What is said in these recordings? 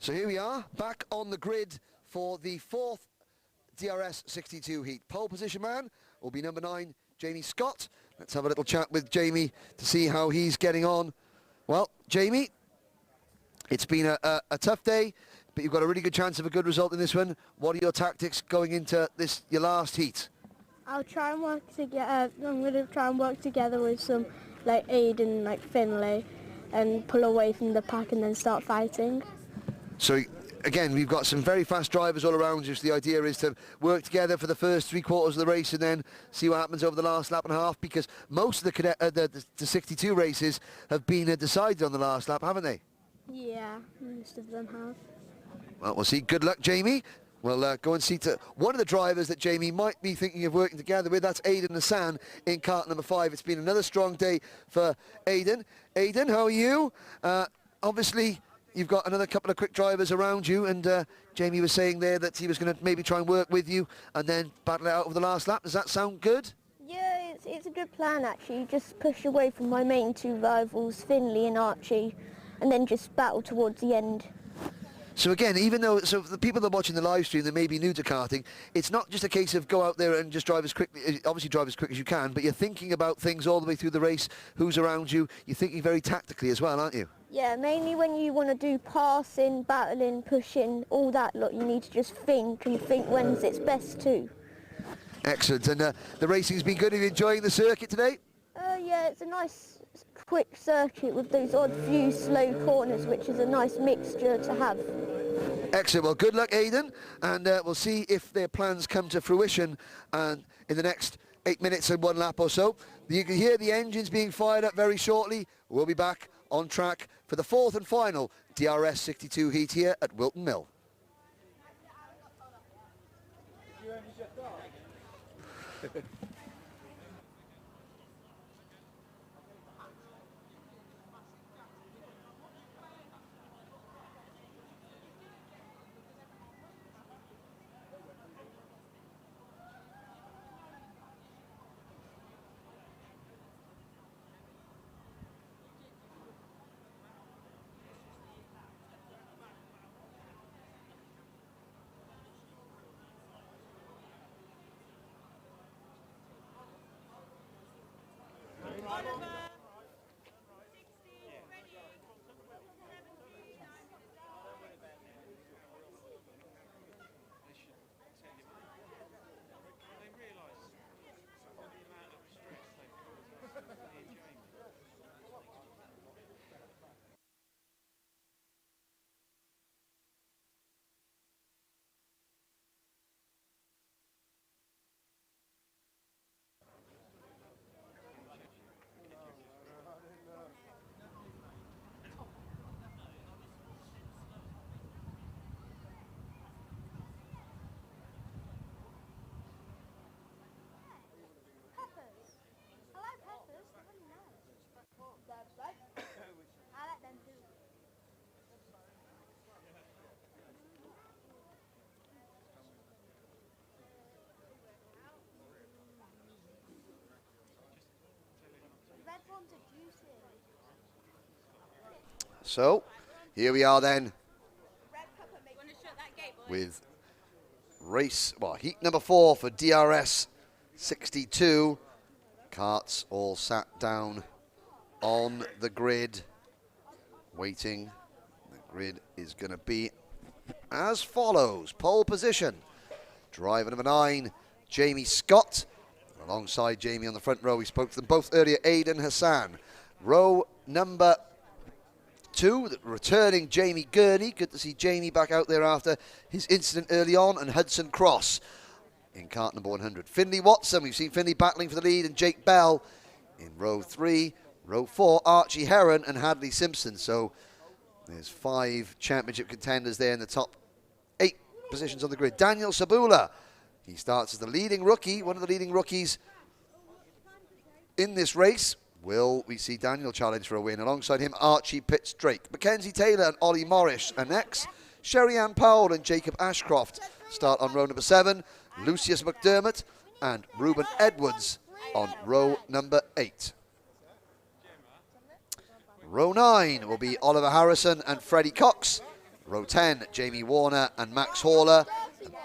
So here we are, back on the grid for the fourth DRS62 Heat. Pole position man will be number 9, Jamie Scott. Let's have a little chat with Jamie to see how he's getting on. Well, Jamie, it's been a tough day, but you've got a really good chance of a good result in this one. What are your tactics going into this, your last heat? I'll try and work together. I'm going to try and work together with some like Aiden, like Finlay, and pull away from the pack and then start fighting. So again, we've got some very fast drivers all around you, so the idea is to work together for the first 3 quarters of the race and then see what happens over the last lap and a half, because most of the 62 races have been decided on the last lap, haven't they? Yeah, most of them have. Well, we'll see. Good luck, Jamie. We'll go and see to one of the drivers that Jamie might be thinking of working together with. That's Aiden Hassan in cart number 5. It's been another strong day for Aiden. Aiden, how are you? Obviously, you've got another couple of quick drivers around you, and Jamie was saying there that he was going to maybe try and work with you and then battle it out over the last lap. Does that sound good? Yeah, it's a good plan actually. Just push away from my main 2 rivals, Finley and Archie, and then just battle towards the end. So again, even though, so the people that are watching the live stream that may be new to karting, it's not just a case of go out there and just drive as quickly, obviously drive as quick as you can, but you're thinking about things all the way through the race, who's around you. You're thinking very tactically as well, aren't you? Yeah, mainly when you want to do passing, battling, pushing, all that lot, you need to just think and think when's it's best to. Excellent. And the racing's been good. Are you enjoying the circuit today? Yeah, it's a nice quick circuit with those odd few slow corners, which is a nice mixture to have. Excellent. Well, good luck, Aiden, and we'll see if their plans come to fruition in the next 8 minutes and 1 lap or so. You can hear the engines being fired up very shortly. We'll be back on track for the 4th and final DRS62 Heat here at Wilton Mill. So, here we are then with heat number 4 for DRS62. Carts all sat down on the grid, waiting. The grid is going to be as follows. Pole position, driver number 9, Jamie Scott. Alongside Jamie on the front row, we spoke to them both earlier, Aiden Hassan. Row number 2, returning Jamie Gurney. Good to see Jamie back out there after his incident early on, and Hudson Cross in cart number 100. Finley Watson, we've seen Finley battling for the lead, and Jake Bell in row 3. Row 4, Archie Heron and Hadley Simpson. So there's 5 championship contenders there in the top 8 positions on the grid. Daniel Sabula, he starts as the leading rookie, one of the leading rookies in this race. Will we see Daniel challenge for a win? Alongside him, Archie Pitts-Drake. Mackenzie Taylor and Ollie Morris are next. Sherry-Ann Powell and Jacob Ashcroft start on row number 7. Lucius McDermott and Ruben Edwards on row number 8. Row 9 will be Oliver Harrison and Freddie Cox. Row 10, Jamie Warner and Max Horler.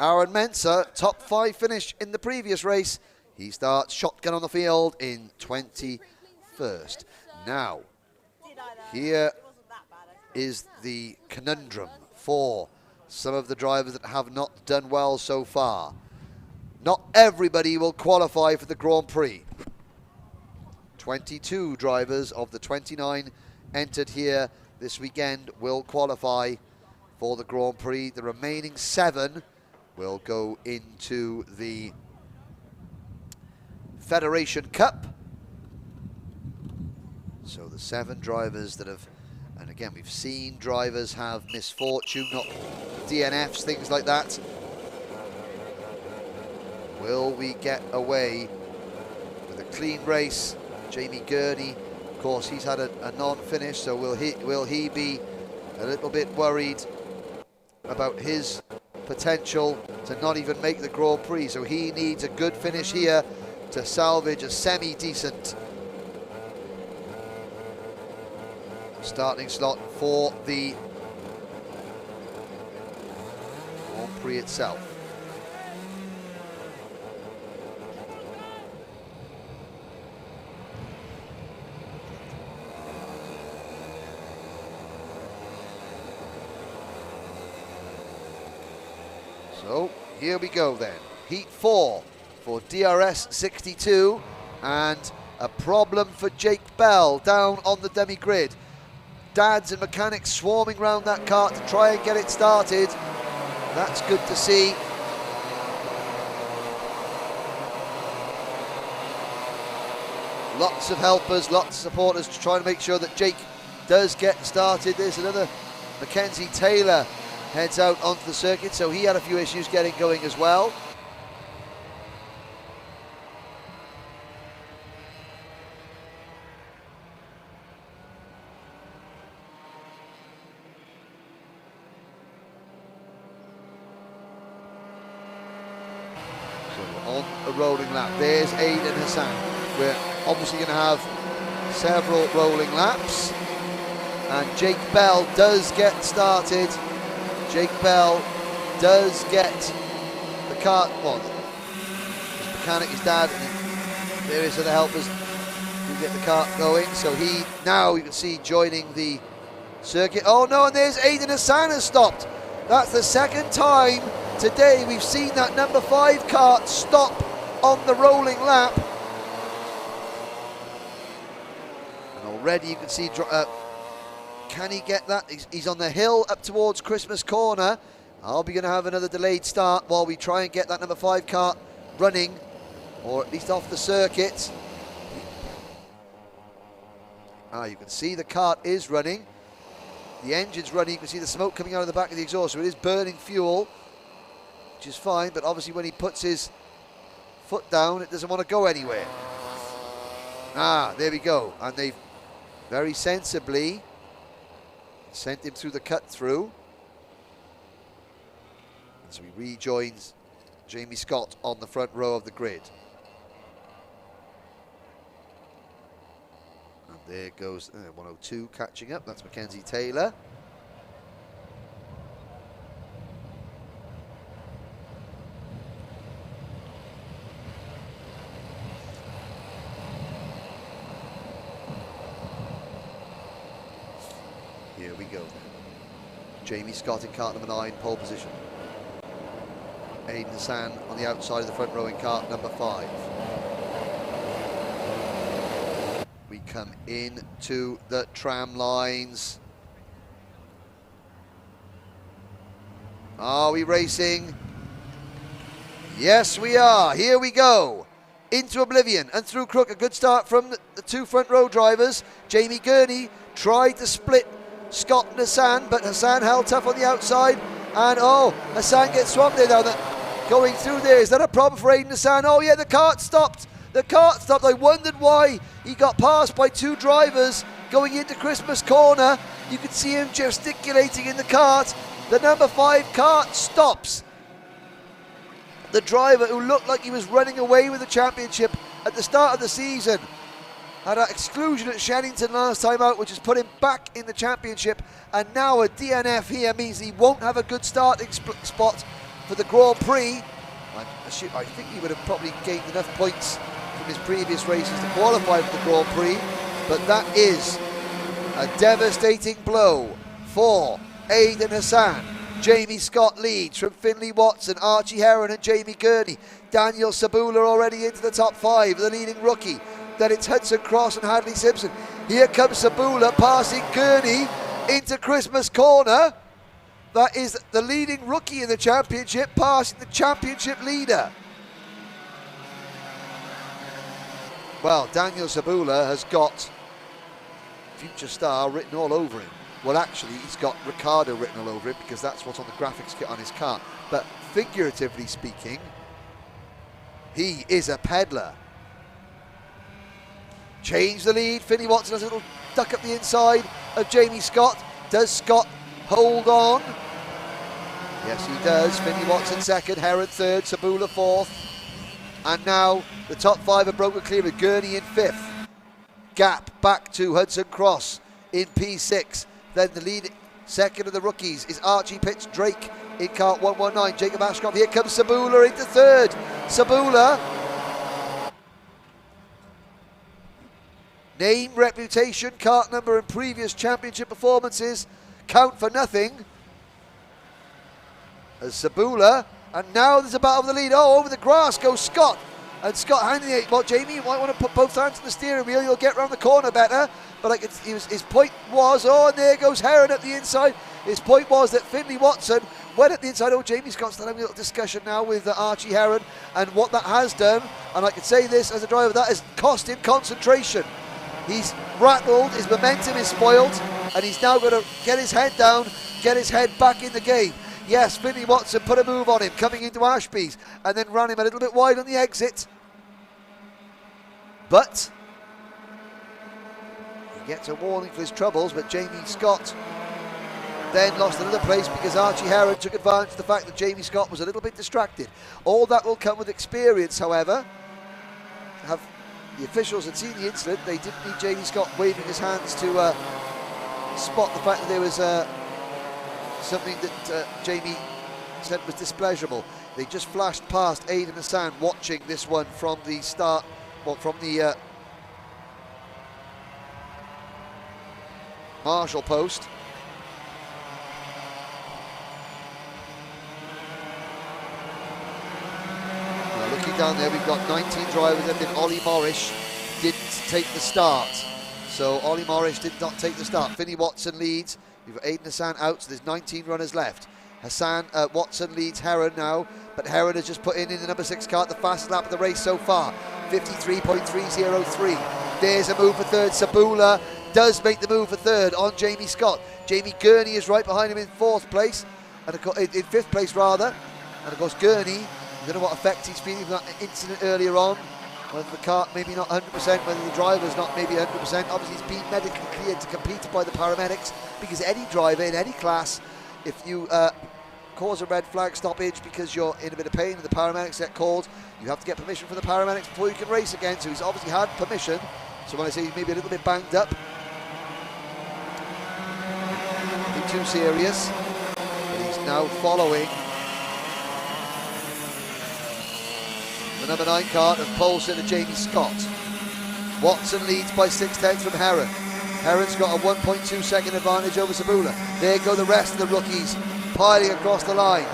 Aaron Mensah, top 5 finish in the previous race. He starts shotgun on the field in 21st. Now, here is the conundrum for some of the drivers that have not done well so far. Not everybody will qualify for the Grand Prix. 22 drivers of the 29 entered here this weekend will qualify for the Grand Prix. The remaining 7 will go into the Federation Cup. So the 7 drivers that have, and again, we've seen drivers have misfortune, not DNFs, things like that. Will we get away with a clean race? Jamie Gurney, of course, he's had a non-finish, so will he be a little bit worried about his potential to not even make the Grand Prix? So he needs a good finish here to salvage a semi-decent starting slot for the Grand Prix itself. So here we go then. Heat 4 for DRS62, and a problem for Jake Bell down on the demi-grid. Dads and mechanics swarming around that kart to try and get it started. That's good to see. Lots of helpers, lots of supporters to try and make sure that Jake does get started. There's another Mackenzie Taylor heads out onto the circuit, so he had a few issues getting going as well. So on a rolling lap, there's Aidan Hassan. We're obviously going to have several rolling laps, and Jake Bell does get started. Jake Bell does get the kart, well, his mechanic, his dad, and various other helpers to get the kart going. So he, now you can see, joining the circuit. Oh no, and there's Aidan Hassan has stopped. That's the second time today we've seen that number 5 kart stop on the rolling lap. And already you can see, can he get that? He's on the hill up towards Christmas Corner. Are we going to have another delayed start while we try and get that number 5 kart running, or at least off the circuit? You can see the kart is running. The engine's running. You can see the smoke coming out of the back of the exhaust, so it is burning fuel, which is fine, but obviously when he puts his foot down, it doesn't want to go anywhere. There we go. And they've very sensibly sent him through the cut-through. And so he rejoins Jamie Scott on the front row of the grid. And there goes 102 catching up. That's Mackenzie Taylor. Here we go. Jamie Scott in kart number 9, pole position. Aidan Hassan on the outside of the front row in kart number 5. We come in to the tram lines. Are we racing? Yes, we are. Here we go. Into oblivion and through Crook. A good start from the 2 front row drivers. Jamie Gurney tried to split Scott and Hassan, but Hassan held tough on the outside, and Hassan gets swamped there now. Going through there, is that a problem for Aidan Hassan? Oh yeah, the kart stopped. The kart stopped. I wondered why he got passed by 2 drivers going into Christmas Corner. You could see him gesticulating in the kart. The number 5 kart stops. The driver who looked like he was running away with the championship at the start of the season had an exclusion at Shenington last time out, which has put him back in the championship, and now a DNF here means he won't have a good starting spot for the Grand Prix. I think he would have probably gained enough points from his previous races to qualify for the Grand Prix, but that is a devastating blow for Aidan Hassan. Jamie Scott leads from Finley Watson, Archie Heron and Jamie Gurney. Daniel Sabula already into the top 5, the leading rookie. Then it's Hudson Cross and Hadley Simpson. Here comes Sabula passing Gurney into Christmas Corner. That is the leading rookie in the championship passing the championship leader. Well, Daniel Sabula has got Future Star written all over him. Well, actually, he's got Ricardo written all over it because that's what's on the graphics kit on his car. But figuratively speaking, he is a peddler. Change the lead. Finney Watson has a little duck up the inside of Jamie Scott. Does Scott hold on? Yes, he does. Finney Watson second, Heron third, Sabula fourth. And now the top 5 are broken clear with Gurney in 5th. Gap back to Hudson Cross in P6. Then the lead second of the rookies is Archie Pitts Drake in kart 119. Jacob Ashcroft. Here comes Sabula into 3rd. Sabula, name, reputation, kart number and previous championship performances count for nothing. As Sabula, and now there's a battle for the lead. Oh, over the grass goes Scott. And Scott handing it. Well, Jamie, you might want to put both hands on the steering wheel. You'll get around the corner better. But like his point was, oh, and there goes Heron at the inside. His point was that Finley Watson went at the inside. Oh, Jamie Scott's having a little discussion now with Archie Heron and what that has done. And I can say this as a driver, that has cost him concentration. He's rattled, his momentum is spoiled, and he's now going to get his head down, get his head back in the game. Yes, Finley Watson put a move on him coming into Ashby's and then ran him a little bit wide on the exit. But he gets a warning for his troubles, but Jamie Scott then lost another place because Archie Heron took advantage of the fact that Jamie Scott was a little bit distracted. All that will come with experience, however. Have the officials had seen the incident, they didn't need Jamie Scott waving his hands to spot the fact that there was something that Jamie said was displeasurable. They just flashed past Aidan Hassan watching this one from the start, well, from the Marshall post. Now looking down there, we've got 19 drivers, and then Ollie Morris didn't take the start. So Ollie Morris did not take the start. Finney Watson leads. We've got Aidan Hassan out, so there's 19 runners left. Watson leads Heron now, but Heron has just put in the number 6 car the fastest lap of the race so far, 53.303. There's a move for 3rd. Sabula does make the move for 3rd on Jamie Scott. Jamie Gurney is right behind him in 4th place, and in 5th place rather. And of course Gurney, I don't know what effect he's feeling from that incident earlier on. Whether the car maybe not 100%, whether the driver's not maybe 100%. Obviously he's been medically cleared to compete by the paramedics, because any driver in any class, if you cause a red flag stoppage because you're in a bit of pain and the paramedics get called, you have to get permission from the paramedics before you can race again. So he's obviously had permission. So when I say he's maybe a little bit banged up, nothing too serious, but he's now following the number 9 car of Poulsen and Jamie Scott. Watson leads by 6/10 from Heron. Heron's got a 1.2 second advantage over Sabula. There go the rest of the rookies piling across the line.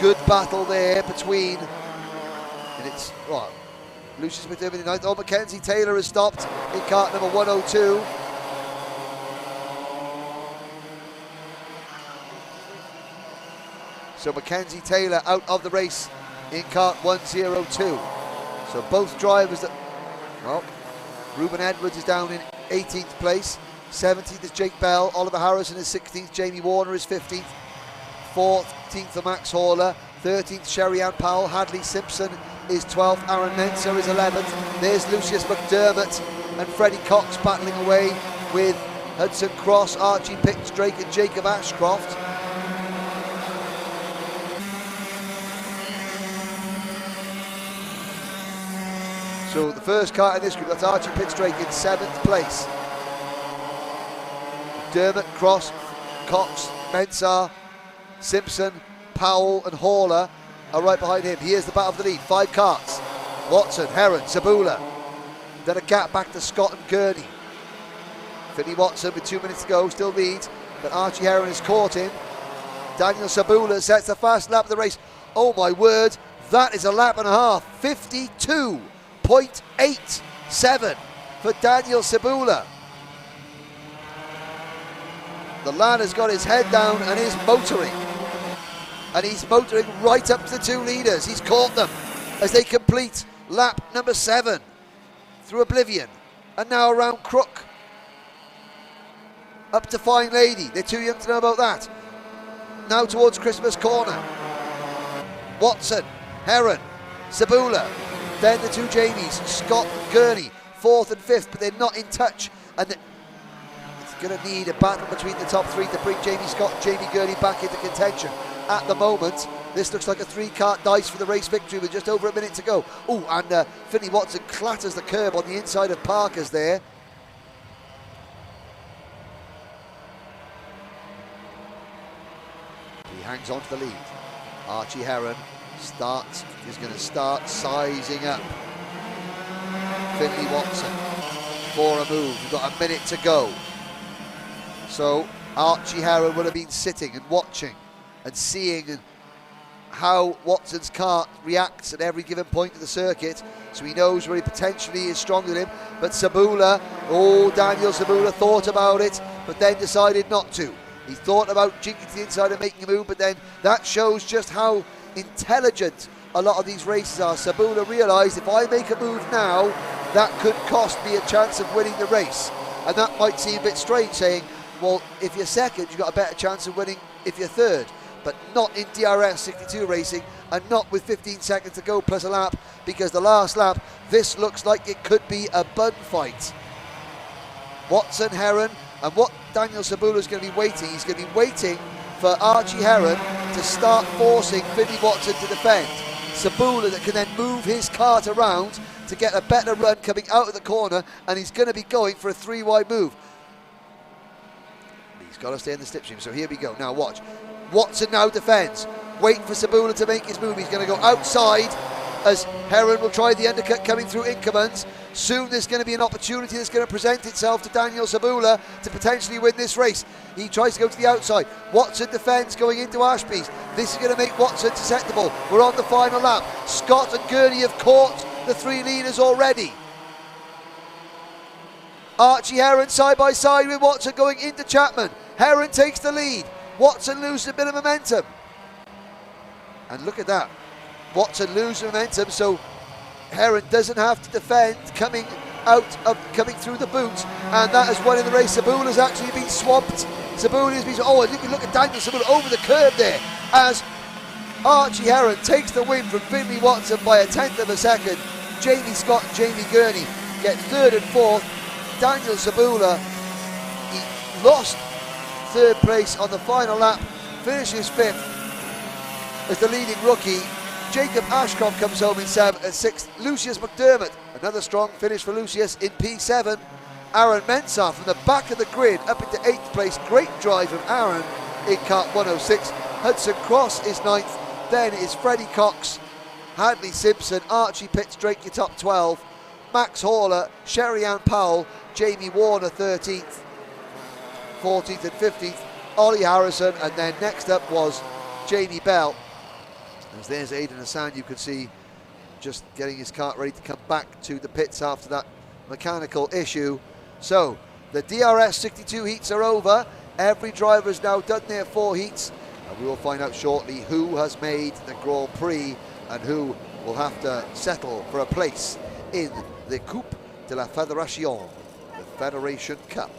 Good battle there between, and it's what, Lucius McDermott in 9th. Oh, Mackenzie Taylor has stopped in kart number 102. So Mackenzie Taylor out of the race in kart 102. So both drivers that, well, Ruben Edwards is down in 18th place. 17th is Jake Bell. Oliver Harrison is 16th. Jamie Warner is 15th. 14th for Max Horler. 13th Sherry Ann Powell. Hadley Simpson is 12th. Aaron Menser is 11th. There's Lucius McDermott and Freddie Cox battling away with Hudson Cross, Archie Pitts Drake and Jacob Ashcroft. So So the first car in this group, that's Archie Pitstrake in 7th place. Dermot, Cross, Cox, Mensah, Simpson, Powell and Haller are right behind him. Here's the battle for the lead. 5 carts. Watson, Heron, Sabula. Then a gap back to Scott and Gurney. Finley Watson with 2 minutes to go still leads, but Archie Heron has caught him. Daniel Sabula sets the fast lap of the race. Oh my word, that is a lap and a half. 52.87 for Daniel Sabula. The lad has got his head down and is motoring. And he's motoring right up to the 2 leaders. He's caught them as they complete lap number 7 through Oblivion. And now around Crook. Up to Fine Lady. They're too young to know about that. Now towards Christmas Corner. Watson, Heron, Sabula. Then the 2 Jamies, Scott and Gurney, 4th and 5th, but they're not in touch. And it's going to need a battle between the top 3 to bring Jamie Scott and Jamie Gurney back into contention. At the moment, this looks like a 3-cart dice for the race victory with just over a minute to go. Oh, and Finley Watson clatters the curb on the inside of Parker's there. He hangs on to the lead. Archie Heron is going to start sizing up Finley Watson for a move. We've got a minute to go. So Archie Heron will have been sitting and watching and seeing how Watson's car reacts at every given point of the circuit, so he knows where he potentially is stronger than him. But Sabula, Daniel Sabula thought about it, but then decided not to. He thought about jinking to the inside and making a move, but then that shows just how intelligent a lot of these races are. Sabula realised, if I make a move now, that could cost me a chance of winning the race. And that might seem a bit strange, saying, well, if you're second, you've got a better chance of winning if you're third. But not in DRS62 racing, and not with 15 seconds to go plus a lap, because the last lap, this looks like it could be a bun fight. Watson, Heron, and what Daniel Sabula is going to be waiting, he's going to be waiting for Archie Heron to start forcing Finley Watson to defend. Sabula that can then move his cart around to get a better run coming out of the corner, and he's going to be going for a 3-wide move. He's got to stay in the slipstream, so here we go. Now watch. Watson now defends. Wait for Sabula to make his move. He's going to go outside as Heron will try the undercut coming through Inkermans. Soon there's going to be an opportunity that's going to present itself to Daniel Sabula to potentially win this race. He tries to go to the outside. Watson defends going into Ashby's. This is going to make Watson susceptible. We're on the final lap. Scott and Gurney have caught the 3 leaders already. Archie Heron side by side with Watson going into Chapman. Heron takes the lead. Watson loses a bit of momentum. And look at that. Watson loses momentum, so Heron doesn't have to defend coming through the boot, and that is one in the race. Sabula's actually been swamped. Sabula has been, look at Daniel Sabula over the curb there as Archie Heron takes the win from Finley Watson by a 1/10 of a second. Jamie Scott and Jamie Gurney get 3rd and 4th. Daniel Sabula, he lost 3rd place on the final lap, finishes 5th as the leading rookie. Jacob Ashcroft comes home in 6th. Lucius McDermott, another strong finish for Lucius in P7. Aaron Mensah from the back of the grid up into 8th place. Great drive from Aaron in kart 106. Hudson Cross is 9th. Then is Freddie Cox, Hadley Simpson, Archie Pitstrake, your top 12. Max Haller, Sherry-Ann Powell, Jamie Warner 13th, 14th and 15th. Ollie Harrison, and then next up was Jamie Bell. As there's Aidan Hassan, you can see just getting his cart ready to come back to the pits after that mechanical issue. So the DRS62 heats are over. Every driver has now done their 4 heats, and we will find out shortly who has made the Grand Prix and who will have to settle for a place in the Coupe de la Fédération, the Federation Cup.